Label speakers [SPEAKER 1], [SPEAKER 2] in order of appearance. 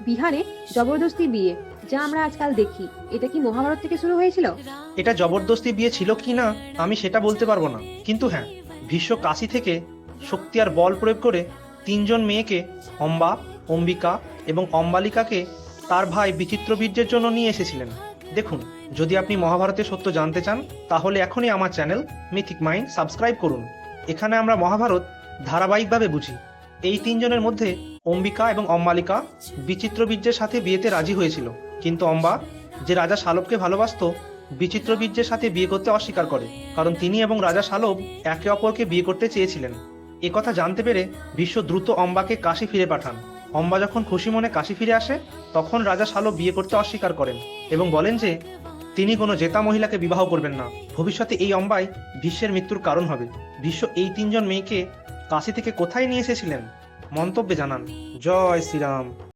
[SPEAKER 1] বিহারে জবরদস্তি বিয়ে, যা আমরা আজকাল দেখি, এটা কি মহাভারত থেকে শুরু হয়েছিল?
[SPEAKER 2] এটা জবরদস্তি বিয়ে ছিল কি না আমি সেটা বলতে পারবো না, কিন্তু হ্যাঁ, ভীষ্ম কাশী থেকে শক্তি আর বল প্রয়োগ করে তিনজন মেয়েকে, অম্বা, অম্বিকা এবং অম্বালিকাকে তার ভাই বিচিত্রবীর্যের জন্য নিয়ে এসেছিলেন। দেখুন, যদি আপনি মহাভারতের সত্য জানতে চান তাহলে এখনই আমার চ্যানেল মিথিক মাইন্ড সাবস্ক্রাইব করুন। এখানে আমরা মহাভারত ধারাবাহিকভাবে বুঝি। এই তিনজনের মধ্যে অম্বিকা এবং অম্বালিকা বিচিত্রবীর্যের সাথে বিয়েতে রাজি হয়েছিল, কিন্তু অম্বা, যে রাজা শালবকে ভালোবাসতো, বিচিত্রবীর্যের সাথে বিয়ে করতে অস্বীকার করে, কারণ তিনি এবং রাজা শালব একে অপরকে বিয়ে করতে চেয়েছিলেন। একথা জানতে পেরে ভীষ্ম দ্রুত অম্বাকে কাশী ফিরে পাঠান। অম্বা যখন খুশি মনে কাশী ফিরে আসে, তখন রাজা শালব বিয়ে করতে অস্বীকার করেন এবং বলেন যে তিনি কোনো জেতা মহিলাকে বিবাহ করবেন না। ভবিষ্যতে এই অম্বাই ভীষ্মের মৃত্যুর কারণ হবে। ভীষ্ম এই তিনজন মেয়েকে কাশী থেকে কোথায় নিয়ে এসেছিলেন? মন্তব্যে জানান। জয় শ্রীরাম।